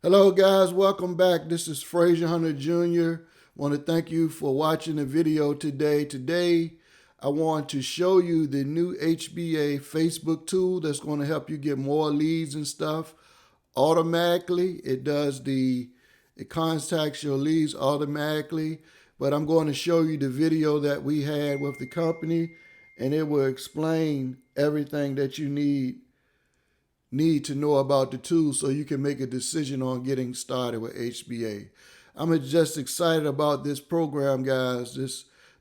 Hello, guys. Welcome back. This is Frazier Hunter Jr. Want to thank you for watching the video today. Today, I want to show you the new HBA Facebook tool that's going to help you get more leads and stuff automatically. It contacts your leads automatically. But I'm going to show you the video that we had with the company, and it will explain everything that you need to know about the tool so you can make a decision on getting started with HBA. I'm just excited about this program, guys,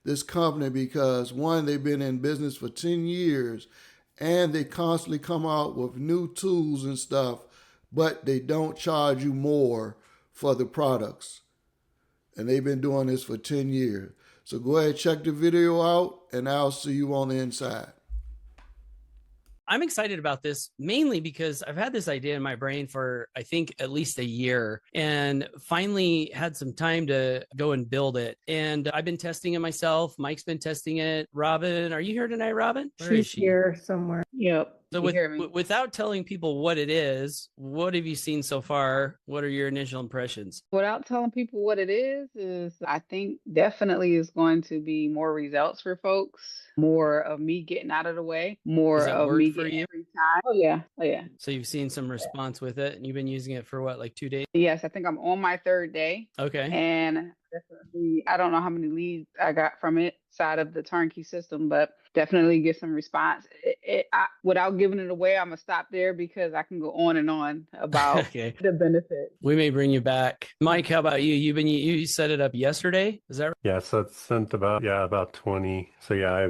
this company, because one, they've been in business for 10 years and they constantly come out with new tools and stuff, but they don't charge you more for the products. And they've been doing this for 10 years. So go ahead, check the video out, and I'll see you on the inside. I'm excited about this mainly because I've had this idea in my brain for, I think, at least a year, and finally had some time to go and build it. And I've been testing it myself. Mike's been testing it. Robin, are you here tonight, Robin? Where is she? Here somewhere. Yep. So without telling people what it is, what have you seen so far? What are your initial impressions? Without telling people what it is I think definitely is going to be more results for folks, more of me getting out of the way, more of me getting every time. Oh yeah. So you've seen some response with it, and you've been using it for what, like 2 days? Yes, I think I'm on my third day. Okay. And definitely, I don't know how many leads I got from it side of the turnkey system, but definitely get some response. Without giving it away, I'm gonna stop there because I can go on and on about the benefit. We may bring you back. Mike, how about you? You set it up yesterday, is that right? Yeah, so it's sent about 20. So yeah,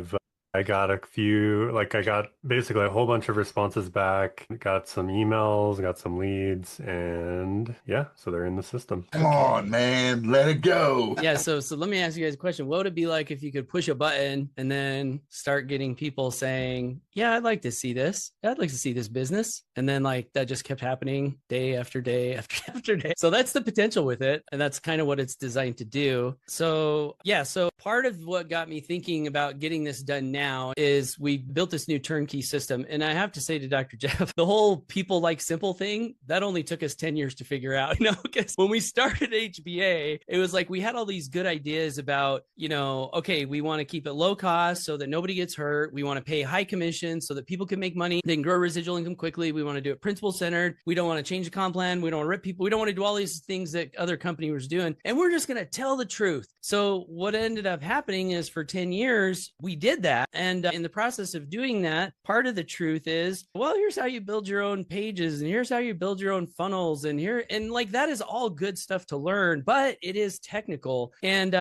I got a few, I got basically a whole bunch of responses back, got some emails, got some leads, and yeah, so they're in the system. Come on, man, let it go. Yeah, so let me ask you guys a question. What would it be like if you could push a button and then start getting people saying, yeah, I'd like to see this. I'd like to see this business. And then that just kept happening day after day after day. So that's the potential with it. And that's kind of what it's designed to do. So yeah, so part of what got me thinking about getting this done now is we built this new turnkey system. And I have to say to Dr. Jeff, the whole people like simple thing, that only took us 10 years to figure out, because when we started HBA, it was like we had all these good ideas about, okay, we want to keep it low cost so that nobody gets hurt. We want to pay high commission so that people can make money, then grow residual income quickly. We want to do it principal centered. We don't want to change the comp plan. We don't want to rip people. We don't want to do all these things that other companies were doing. And we're just going to tell the truth. So what ended up happening is for 10 years, we did that. And in the process of doing that, part of the truth is, well, here's how you build your own pages, and here's how you build your own funnels, and that is all good stuff to learn, but it is technical. And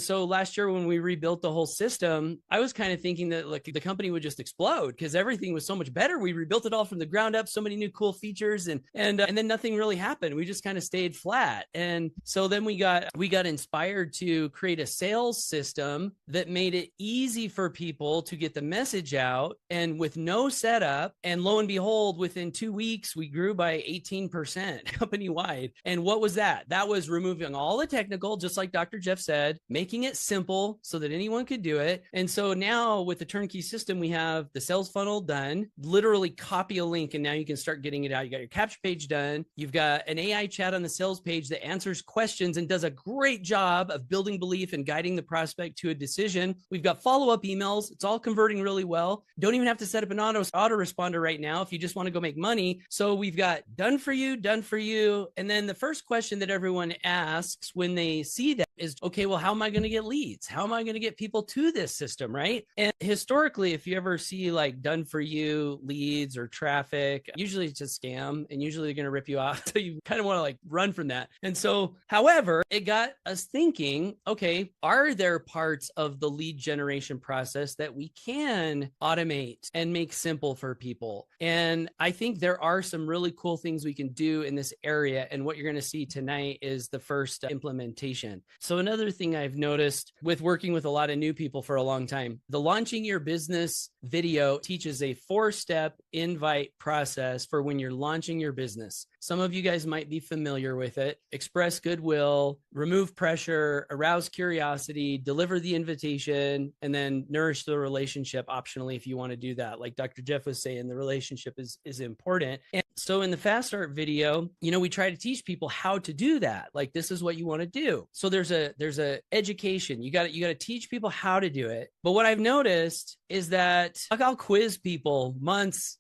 so last year when we rebuilt the whole system, I was kind of thinking that the company would just explode because everything was so much better. We rebuilt it all from the ground up, so many new cool features, and then nothing really happened. We just kind of stayed flat. And so then we got inspired to create a sales system that made it easy for people to get the message out and with no setup. And lo and behold, within 2 weeks, we grew by 18% company wide. And what was that? That was removing all the technical, just like Dr. Jeff said, making it simple so that anyone could do it. And so now with the turnkey system, we have the sales funnel done, literally copy a link, and now you can start getting it out. You got your capture page done. You've got an AI chat on the sales page that answers questions and does a great job of building belief and guiding the prospect to a decision. We've got follow-up emails. It's all converting really well. Don't even have to set up an autoresponder right now if you just want to go make money. So we've got done for you. And then the first question that everyone asks when they see that is, okay, well, how am I going to get leads? How am I going to get people to this system, right? And historically, if you ever see done for you leads or traffic, usually it's a scam, and usually they're going to rip you off. So you kind of want to run from that. And so, however, it got us thinking, okay, are there parts of the lead generation process that we can automate and make simple for people? And I think there are some really cool things we can do in this area. And what you're going to see tonight is the first implementation. So another thing I've noticed with working with a lot of new people for a long time, the launching your business video teaches a 4-step invite process for when you're launching your business. Some of you guys might be familiar with it. Express goodwill, remove pressure, arouse curiosity, deliver the invitation, and then nourish the relationship optionally if you want to do that. Like Dr. Jeff was saying, the relationship is important. And so in the Fast Start video, we try to teach people how to do that. Like, this is what you want to do. So there's a education. You got to teach people how to do it. But what I've noticed is that I'll quiz people months,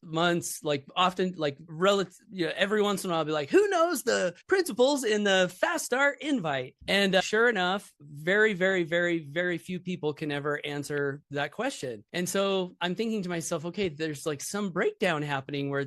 like often, like every once in a while I'll be like, who knows the principles in the Fast Start invite? And sure enough, very, very, very, very few people can ever answer that question. And so I'm thinking to myself, okay, there's like some breakdown happening where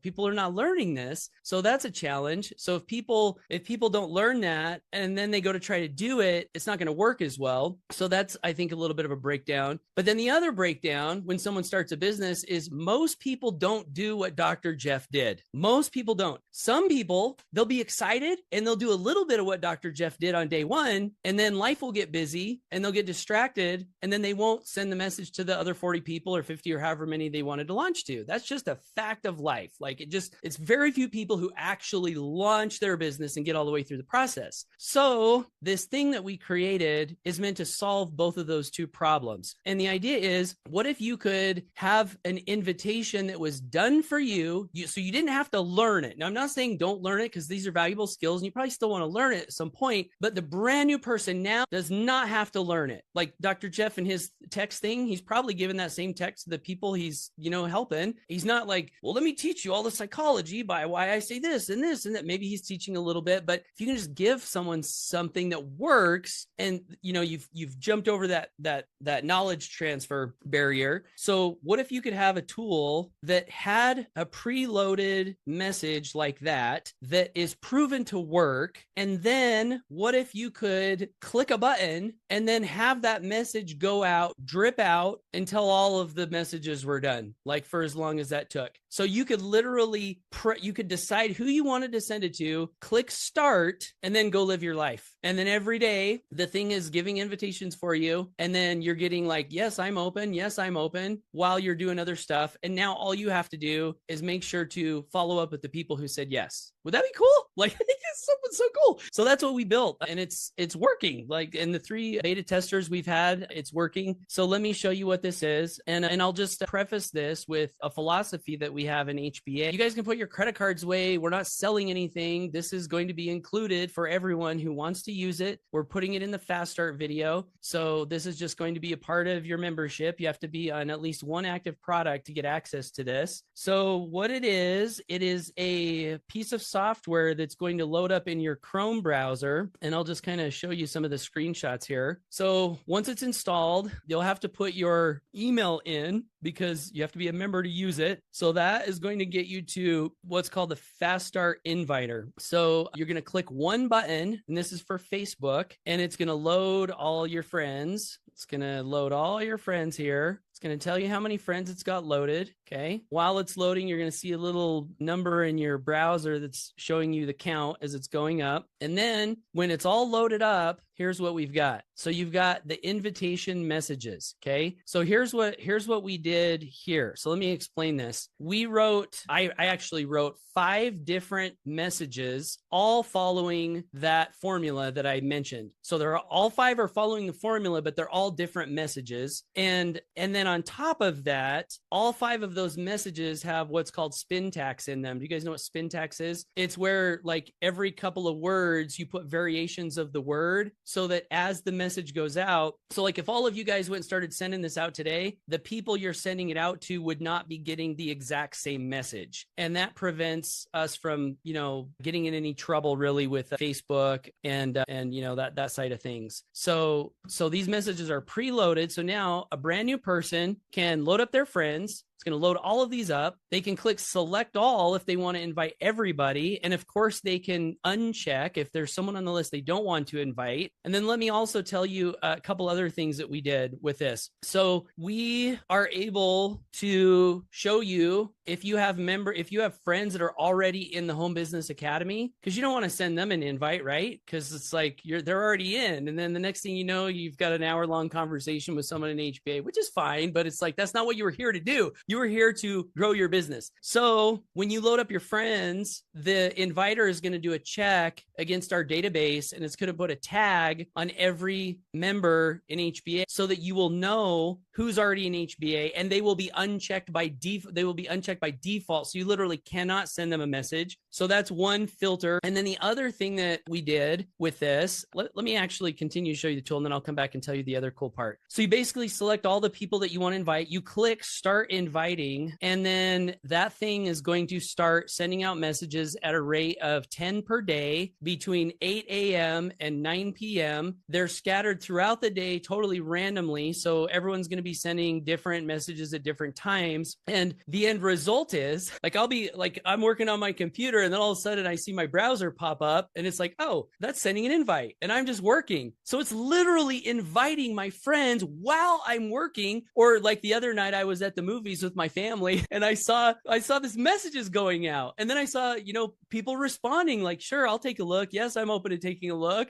people are not learning this. So that's a challenge. So if people don't learn that and then they go to try to do it, it's not going to work as well. So that's, I think, a little bit of a breakdown. But then the other breakdown when someone starts a business is most people don't do what Dr. Jeff did. Most people don't. Some people, they'll be excited and they'll do a little bit of what Dr. Jeff did on day one, and then life will get busy and they'll get distracted, and then they won't send the message to the other 40 people or 50 or however many they wanted to launch to. That's just a fact of life. Like, it's very few people who actually launch their business and get all the way through the process. So this thing that we created is meant to solve both of those two problems. And the idea is, what if you could have an invitation that was done for you, so you didn't have to learn it. Now, I'm not saying don't learn it, because these are valuable skills and you probably still want to learn it at some point, but the brand new person now does not have to learn it. Like Dr. Jeff in his text thing, he's probably given that same text to the people he's, helping. He's not like, well, let me teach you all the psychology by why I say this and this and that. Maybe he's teaching a little bit, but if you can just give someone something that works, and you've jumped over that knowledge transfer barrier. So what if you could have a tool that had a preloaded message like that is proven to work? And then what if you could click a button and then have that message go out, drip out until all of the messages were done, like for as long as that took. So you could literally, you could decide who you wanted to send it to, click start, and then go live your life. And then every day, the thing is giving invitations for you. And then you're getting like, yes, I'm open. Yes, I'm open, while you're doing other stuff. And now all you have to do is make sure to follow up with the people who said yes. Would that be cool? Like, I think it's something so cool. So that's what we built, and it's working. Like, in the 3 beta testers we've had, it's working. So let me show you what this is. And I'll just preface this with a philosophy that we have in HBA. You guys can put your credit cards away. We're not selling anything. This is going to be included for everyone who wants to use it. We're putting it in the Fast Start video. So this is just going to be a part of your membership. You have to be on at least one active product to get access to this. So what it is a piece of software that's going to load up in your Chrome browser. And I'll just kind of show you some of the screenshots here. So once it's installed, you'll have to put your email in, because you have to be a member to use it. So that is going to get you to what's called the Fast Start Inviter. So you're going to click one button, and this is for Facebook, and it's going to load all your friends. It's going to load all your friends here. It's going to tell you how many friends it's got loaded. Okay. While it's loading, you're going to see a little number in your browser that's showing you the count as it's going up. And then when it's all loaded up, here's what we've got. So you've got the invitation messages. Okay. So here's what we did here. So let me explain this. I actually wrote 5 different messages, all following that formula that I mentioned. So all 5 are following the formula, but they're all different messages. And then on top of that, all 5 of those messages have what's called spin tax in them. Do you guys know what spin tax is? It's where, like, every couple of words you put variations of the word, so that as the message goes out, so like if all of you guys went and started sending this out today, the people you're sending it out to would not be getting the exact same message. And that prevents us from, getting in any trouble really with Facebook and that side of things. So these messages are preloaded. So now a brand new person can load up their friends, It's going to load all of these up. They can click select all if they want to invite everybody. And of course, they can uncheck if there's someone on the list they don't want to invite. And then let me also tell you a couple other things that we did with this. So we are able to show you if you have friends that are already in the Home Business Academy, because you don't want to send them an invite, right? Because it's like they're already in. And then the next thing you know, you've got an hour-long conversation with someone in HBA, which is fine, but it's like, that's not what you were here to do. You were here to grow your business. So when you load up your friends, the inviter is going to do a check against our database, and it's going to put a tag on every member in HBA so that you will know who's already in HBA, and they will be unchecked by default. So you literally cannot send them a message. So that's one filter. And then the other thing that we did with this, let me actually continue to show you the tool, and then I'll come back and tell you the other cool part. So you basically select all the people that you want to invite. You click start inviting, and then that thing is going to start sending out messages at a rate of 10 per day between 8 a.m. and 9 p.m. They're scattered throughout the day totally randomly. So everyone's going to be sending different messages at different times. And the end result is I'm working on my computer, and then all of a sudden I see my browser pop up, and it's like, oh, that's sending an invite, and I'm just working. So it's literally inviting my friends while I'm working. Or like the other night, I was at the movies with my family, and I saw this messages going out, and then I saw, people responding like, sure, I'll take a look. Yes, I'm open to taking a look.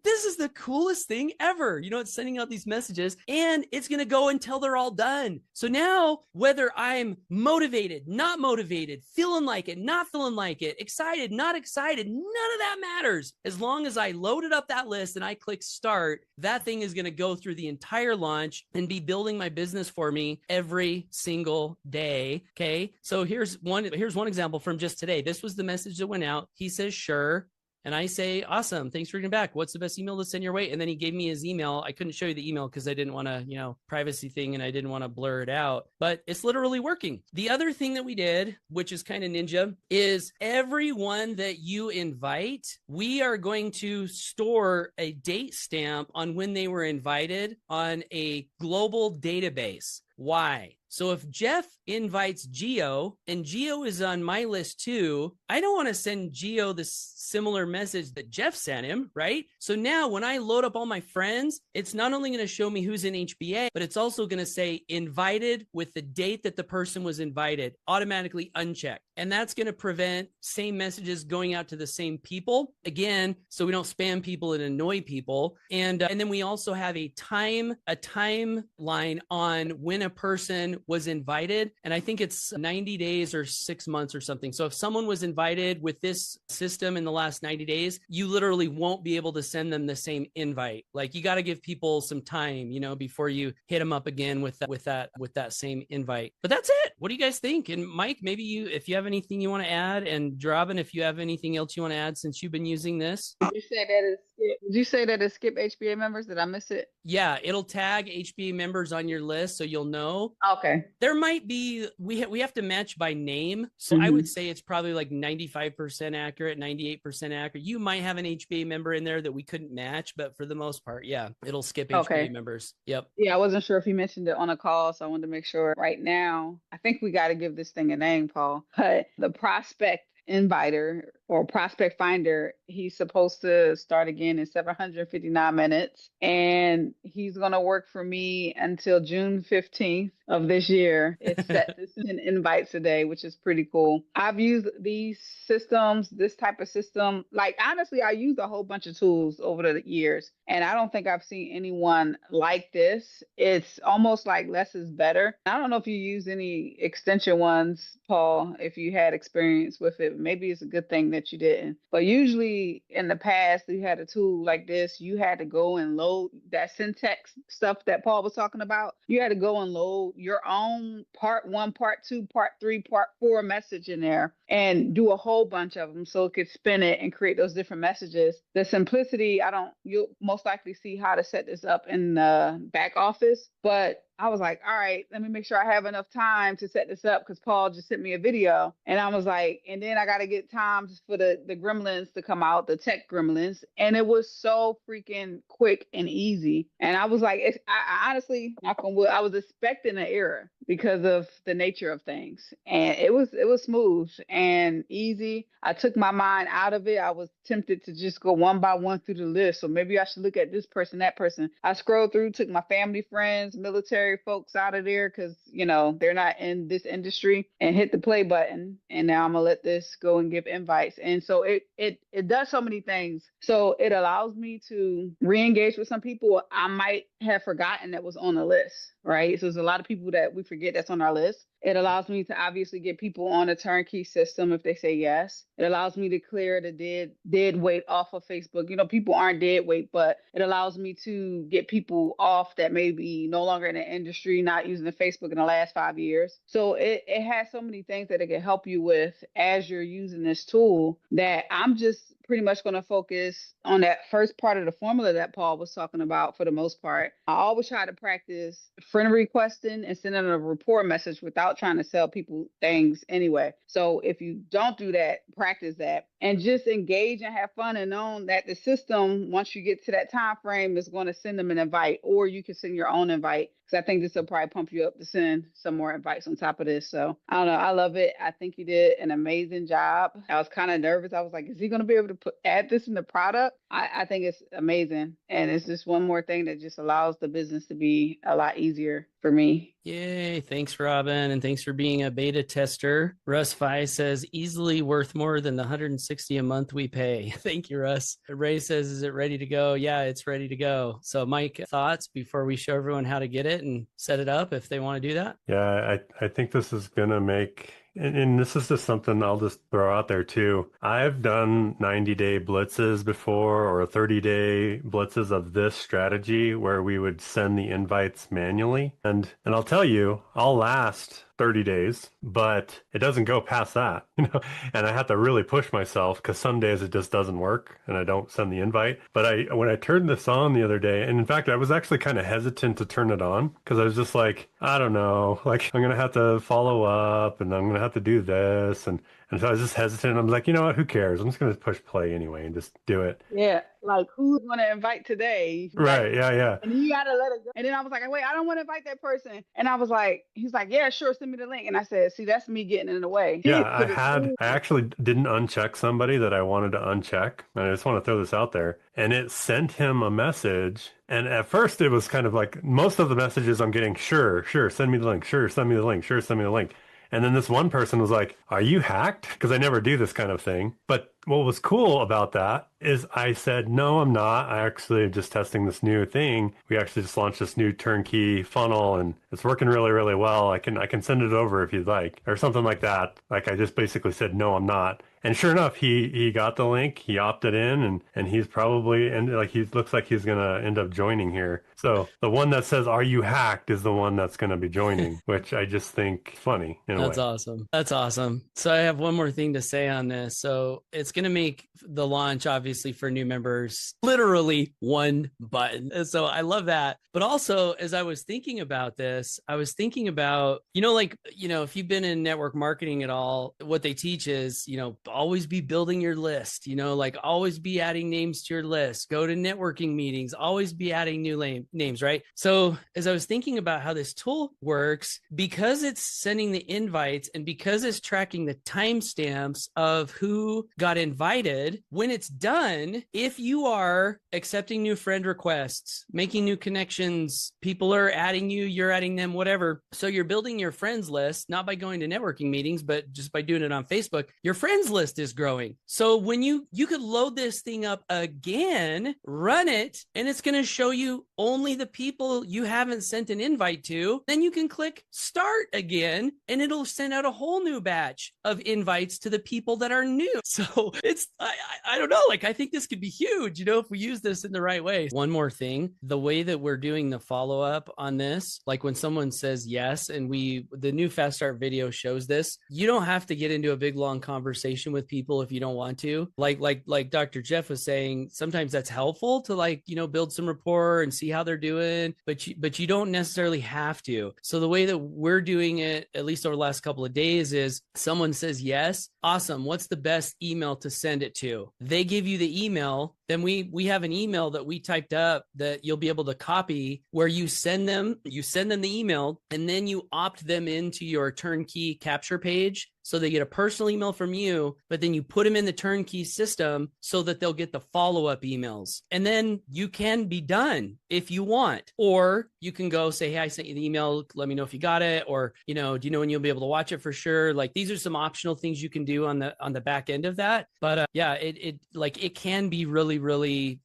This is the coolest thing ever. It's sending out these messages, and it's going to go until they're all done. So now, whether I'm motivated, not motivated, feeling like it, not feeling like it, excited, not excited, none of that matters. As long as I loaded up that list and I click start, that thing is going to go through the entire launch and be building my business for me every single day. Okay. So here's one example from just today. This was the message that went out. He says, sure. And I say, awesome. Thanks for getting back. What's the best email to send your way? And then he gave me his email. I couldn't show you the email because I didn't want to, privacy thing, and I didn't want to blur it out, but it's literally working. The other thing that we did, which is kind of ninja, is everyone that you invite, we are going to store a date stamp on when they were invited on a global database. Why? So if Jeff invites Geo and Geo is on my list too, I don't want to send Geo the similar message that Jeff sent him, right? So now when I load up all my friends, it's not only going to show me who's in HBA, but it's also going to say invited with the date that the person was invited, automatically unchecked. And that's going to prevent same messages going out to the same people. Again, so we don't spam people and annoy people. And then we also have a timeline on when a person was invited. And I think it's 90 days or 6 months or something. So if someone was invited with this system in the last 90 days, you literally won't be able to send them the same invite. Like, you got to give people some time, before you hit them up again with that same invite. But that's it. What do you guys think? And Mike, maybe if you have anything you want to add, and Robin, if you have anything else you want to add since you've been using this. Did you say that it's skip HBA members? Did I miss it? Yeah, it'll tag HBA members on your list, so you'll know. Okay. There might be, we have to match by name. So I would say it's probably like 95% accurate, 98% accurate. You might have an HBA member in there that we couldn't match, but for the most part, yeah, it'll skip HBA members. Yep. Yeah, I wasn't sure if you mentioned it on a call, so I wanted to make sure. Right now, I think we got to give this thing a name, Paul. But the prospect inviter or prospect finder, he's supposed to start again in 759 minutes, and he's going to work for me until June 15th of this year. It's set to send invites a day, which is pretty cool. I've used these systems, this type of system. Like, honestly, I used a whole bunch of tools over the years, and I don't think I've seen anyone like this. It's almost like less is better. I don't know if you use any extension ones, Paul, if you had experience with it. Maybe it's a good thing that you didn't. But usually in the past, you had a tool like this. You had to go and load that syntax stuff that Paul was talking about. You had to go and load your own part 1, part 2, part 3, part 4 message in there and do a whole bunch of them so it could spin it and create those different messages. The simplicity, you'll most likely see how to set this up in the back office, but I was like, all right, let me make sure I have enough time to set this up, because Paul just sent me a video. And I was like, and then I got to get time for the gremlins to come out, the tech gremlins. And it was so freaking quick and easy. And I was like, I honestly, knock on wood, I was expecting an error. because of the nature of things. And it was smooth and easy. I took my mind out of it. I was tempted to just go one by one through the list. So maybe I should look at this person, that person. I scrolled through, took my family, friends, military folks out of there because, you know, they're not in this industry, and hit the play button. And now I'm gonna let this go and give invites. And so it does so many things. So it allows me to re-engage with some people I might have forgotten that was on the list, right? So there's a lot of people that we forget that's on our list. It allows me to obviously get people on a turnkey system if they say yes. It allows me to clear the dead weight off of Facebook. You know, people aren't dead weight, but it allows me to get people off that may be no longer in the industry, not using the Facebook in the last 5 years. So it has so many things that it can help you with as you're using this tool, that I'm just pretty much going to focus on that first part of the formula that Paul was talking about for the most part. I always try to practice friend requesting and sending a report message without trying to sell people things anyway. So if you don't do that, practice that and just engage and have fun, and know that the system, once you get to that time frame, is going to send them an invite, or you can send your own invite. Because I think this will probably pump you up to send some more invites on top of this. So I don't know. I love it. I think you did an amazing job. I was kind of nervous. I was like, is he going to be able to add this in the product? I think it's amazing. And it's just one more thing that just allows the business to be a lot easier for me. Yay. Thanks, Robin. And thanks for being a beta tester. Russ Fi says, easily worth more than the $160 a month we pay. Thank you, Russ. Ray says, is it ready to go? Yeah, it's ready to go. So Mike, thoughts before we show everyone how to get it and set it up if they want to do that? Yeah, I think this is going to make, and this is just something I'll just throw out there too. I've done 90-day blitzes before, or 30-day blitzes of this strategy where we would send the invites manually. And I'll tell you, I'll last 30 days, but it doesn't go past that, you know, and I have to really push myself because some days it just doesn't work and I don't send the invite. But when I turned this on the other day, and in fact, I was actually kind of hesitant to turn it on because I was just like, I don't know, like I'm going to have to follow up and I'm going to have to do this. And so I was just hesitant. I'm like, you know what, who cares? I'm just going to push play anyway and just do it. Yeah. Like, who's going to invite today? Right. Yeah. And you got to let it go. And then I was like, wait, I don't want to invite that person. And I was like, he's like, yeah, sure, send me the link. And I said, see, that's me getting in the way. Yeah, I actually didn't uncheck somebody that I wanted to uncheck. And I just want to throw this out there. And it sent him a message. And at first it was kind of like, most of the messages I'm getting, sure, send me the link. Sure, send me the link. Sure, send me the link. And then this one person was like, are you hacked? Because I never do this kind of thing. But what was cool about that is I said, no, I'm not. I actually am just testing this new thing. We actually just launched this new turnkey funnel and it's working really, really well. I can send it over if you'd like, or something like that. Like I just basically said, no, I'm not. And sure enough, he got the link, he opted in, and he's probably, and like he looks like he's going to end up joining here. So the one that says, are you hacked, is the one that's going to be joining, which I just think funny in a way. That's awesome. That's awesome. So I have one more thing to say on this. So it's going to make the launch, obviously, for new members, literally one button. And so I love that. But also, as I was thinking about this, I was thinking about, if you've been in network marketing at all, what they teach is, always be building your list, always be adding names to your list, go to networking meetings, always be adding new names, right? So as I was thinking about how this tool works, because it's sending the invites and because it's tracking the timestamps of who got invited, when it's done, if you are accepting new friend requests, making new connections, people are adding you, you're adding them, whatever. So you're building your friends list, not by going to networking meetings, but just by doing it on Facebook, your friends list is growing. So when you could load this thing up again, run it, and it's going to show you only the people you haven't sent an invite to. Then you can click start again, and it'll send out a whole new batch of invites to the people that are new. So it's, I don't know, I think this could be huge, if we use this in the right way. One more thing, the way that we're doing the follow-up on this, like when someone says yes, and the new Fast Start video shows this, you don't have to get into a big, long conversation with people if you don't want to. Like Dr. Jeff was saying, sometimes that's helpful to build some rapport and see how they're doing, but you don't necessarily have to. So the way that we're doing it, at least over the last couple of days, is someone says yes, awesome, what's the best email to send it to? They give you the email, then we have an email that we typed up that you'll be able to copy, where you send them the email, and then you opt them into your turnkey capture page. So they get a personal email from you, but then you put them in the turnkey system so that they'll get the follow-up emails. And then you can be done if you want. Or you can go say, hey, I sent you the email. Let me know if you got it. Or, do you know when you'll be able to watch it for sure? Like, these are some optional things you can do on the back end of that. But yeah, it can be really, really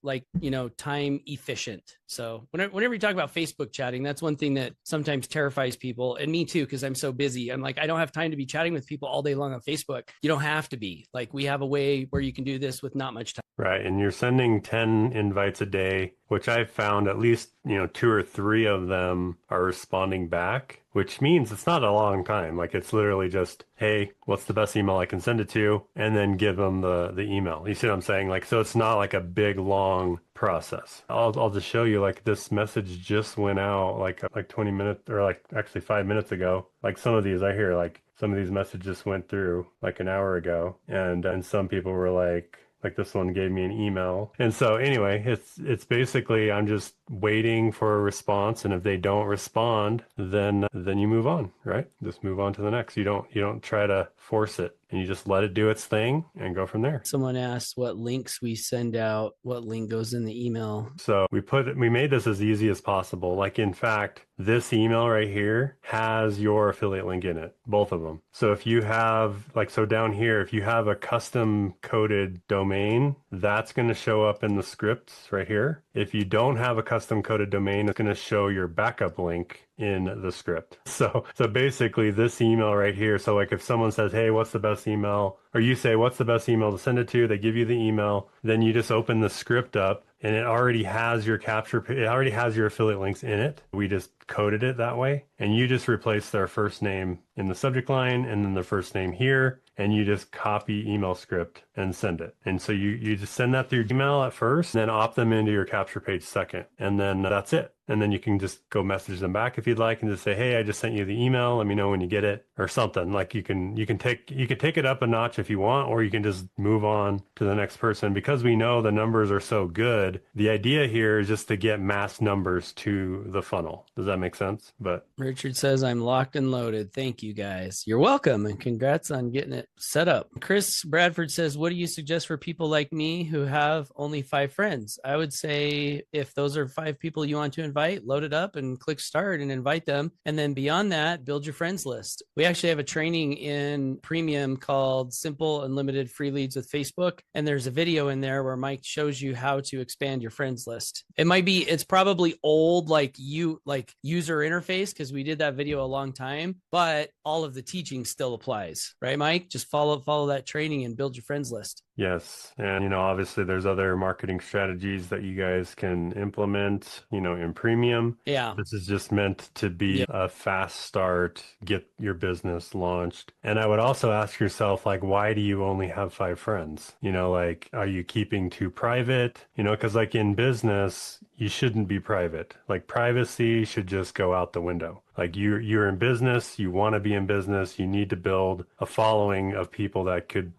time efficient. So whenever you talk about Facebook chatting, that's one thing that sometimes terrifies people, and me too, because I'm so busy. I'm like, I don't have time to be chatting with people all day long on Facebook. You don't have to be. Like, we have a way where you can do this with not much time. Right. And you're sending 10 invites a day, which I've found at least, 2 or 3 of them are responding back, which means it's not a long time. Like, it's literally just, hey, what's the best email I can send it to? And then give them the email. You see what I'm saying? Like, so it's not like a big, long process. I'll just show you, like, this message just went out like 20 minutes, or like actually 5 minutes ago. Like, some of these I hear, like, some of these messages went through like an hour ago. And some people were like this one gave me an email. And so anyway, it's basically, I'm just waiting for a response. And if they don't respond, then you move on, right? Just move on to the next. You don't try to force it, and you just let it do its thing and go from there. Someone asked what links we send out, what link goes in the email. So we made this as easy as possible. Like, in fact, this email right here has your affiliate link in it, both of them. So if you have, so down here, if you have a custom coded domain, that's going to show up in the scripts right here. If you don't have a custom coded domain, it's going to show your backup link in the script. So basically this email right here. So like, if someone says, hey, what's the best email? Or you say, what's the best email to send it to? They give you the email. Then you just open the script up, and it already has your it already has your affiliate links in it. We just coded it that way. And you just replace their first name in the subject line and then the first name here. And you just copy email script and send it. And so you just send that through Gmail at first, and then opt them into your capture page second. And then that's it. And then you can just go message them back if you'd like, and just say, hey, I just sent you the email. Let me know when you get it, or something. Like, you can take it up a notch if you want, or you can just move on to the next person. Because we know the numbers are so good, the idea here is just to get mass numbers to the funnel. Does that make sense? But Richard says, I'm locked and loaded. Thank you, guys. You're welcome, and congrats on getting it set up. Chris Bradford says, what do you suggest for people like me who have only 5 friends? I would say, if those are 5 people you want to invite, load it up and click start and invite them. And then beyond that, build your friends list. We actually have a training in Premium called Simple Unlimited Free Leads with Facebook. And there's a video in there where Mike shows you how to expand your friends list. It's probably old, user interface, because we did that video a long time, but all of the teaching still applies, right, Mike? Just follow that training and build your friends list. yes. And, obviously there's other marketing strategies that you guys can implement, in Premium. Yeah. This is just meant to be a fast start, get your business launched. And I would also ask yourself, why do you only have 5 friends? Are you keeping too private? Because in business, you shouldn't be private. Privacy should just go out the window. You're in business, you want to be in business, you need to build a following of people that could,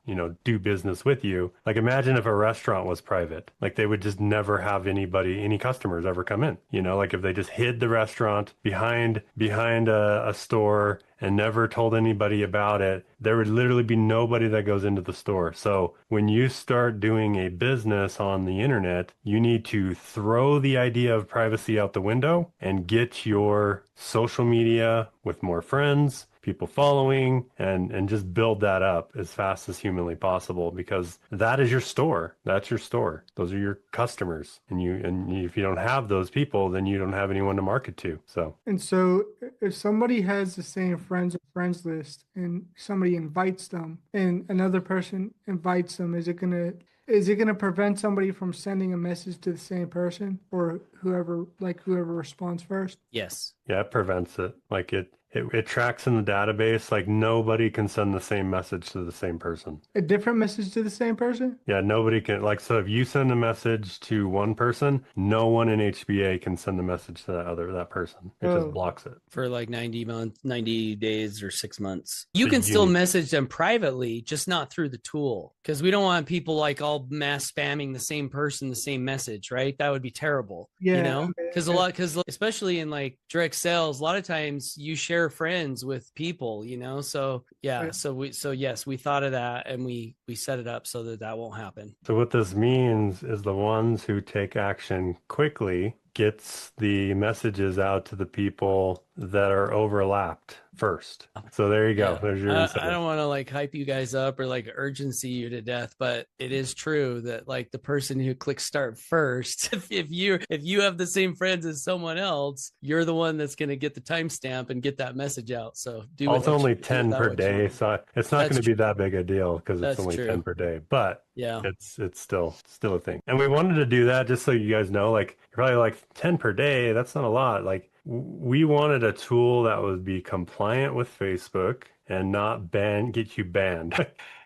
do business with you. Imagine if a restaurant was private, they would just never have any customers ever come in, if they just hid the restaurant behind a store and never told anybody about it, there would literally be nobody that goes into the store. So when you start doing a business on the internet, you need to throw the idea of privacy out the window and get your social media with more friends, people following, and just build that up as fast as humanly possible, because that is your store. That's your store. Those are your customers. And if you don't have those people, then you don't have anyone to market to. So if somebody has the same friends list and somebody invites them and another person invites them, is it gonna prevent somebody from sending a message to the same person, or whoever responds first? Yes. Yeah, it prevents it. it tracks in the database. Like nobody can send the same message to the same person. A different message to the same person? Yeah, nobody can, like, so if you send a message to one person, no one in HBA can send the message to that person. It just Oh. blocks it. For like 90 days or 6 months. You So can you still need- message them privately, just not through the tool. Because we don't want people like all mass spamming the same person, the same message, right? That would be terrible. Yeah, You know? okay, Because okay. because especially in like direct sales, a lot of times you share friends with people, you know? So yeah, Right. so yes, we thought of that and we set it up so that that won't happen. So what this means is the ones who take action quickly gets the messages out to the people that are overlapped first. So there you go. Yeah. There's your I incentive. don't want to like hype you guys up or like urgency you to death, but it is true that like the person who clicks start first, if you have the same friends as someone else, you're the one that's going to get the timestamp and get that message out. So do Well, it's with only do with 10 that per what you day, want. so it's not That's going to be true. that big a deal because it's That's only true. 10 per day. But Yeah. it's still a thing. And we wanted to do that just so you guys know, like you're probably like 10 per day, that's not a lot. Like we wanted a tool that would be compliant with Facebook and not get you banned.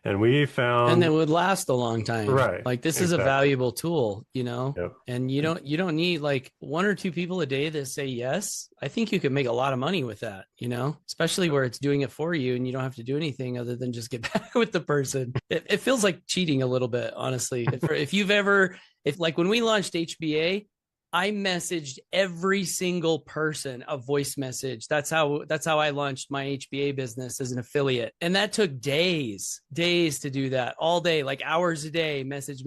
And we found And it would last a long time. Right, Like this is a exactly. valuable tool, you know? Yep. And you don't need like 1 or 2 people a day that say yes. I think you could make a lot of money with that, you know, especially where it's doing it for you and you don't have to do anything other than just get back with the person. It feels like cheating a little bit, honestly. If like when we launched HBA, I messaged every single person a voice message. That's how I launched my HBA business as an affiliate. And that took days to do that, all day, like hours a day, message.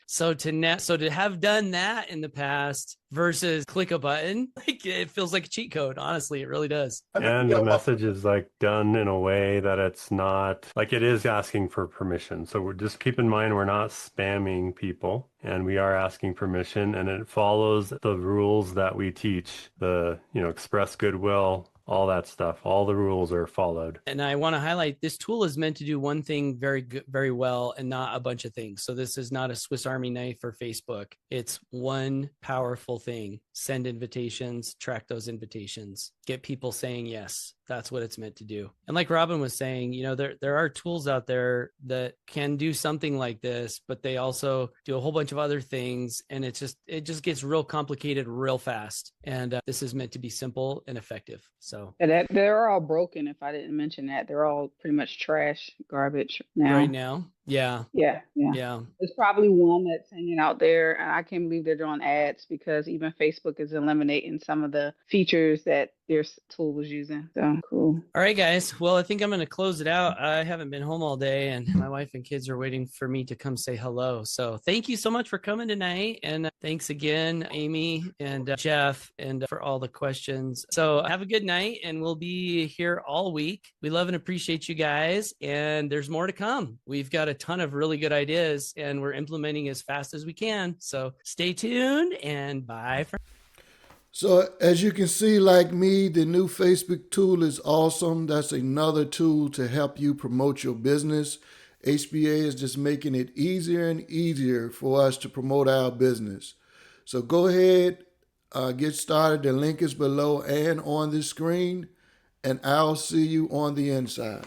So to have done that in the past versus click a button, like it feels like a cheat code. Honestly, it really does. And the message is like done in a way that it's not like it is asking for permission. So we're just keep in mind we're not spamming people and we are asking permission and it follows the rules that we teach, express goodwill, all that stuff. All the rules are followed. And I want to highlight this tool is meant to do one thing very good, very well, and not a bunch of things. So this is not a Swiss Army knife for Facebook. It's one powerful thing. Send invitations, track those invitations, get people saying yes. That's what it's meant to do. And like Robin was saying, there are tools out there that can do something like this, but they also do a whole bunch of other things. And it just gets real complicated real fast. And this is meant to be simple and effective. So And they're all broken. If I didn't mention that, they're all pretty much trash, garbage now. right now, yeah. There's probably one that's hanging out there, and I can't believe they're doing ads because even Facebook is eliminating some of the features that their tool was using. So cool. All right, guys. Well, I think I'm going to close it out. I haven't been home all day, and my wife and kids are waiting for me to come say hello. So thank you so much for coming tonight, and thanks again, Amy and Jeff, and for all the questions. So have a good night, and we'll be here all week. We love and appreciate you guys, and there's more to come. We've got a ton of really good ideas, and we're implementing as fast as we can. So stay tuned, and bye for So as you can see, like me, the new Facebook tool is awesome. That's another tool to help you promote your business. HBA is just making it easier and easier for us to promote our business. So go ahead, get started. The link is below and on the screen, and I'll see you on the inside.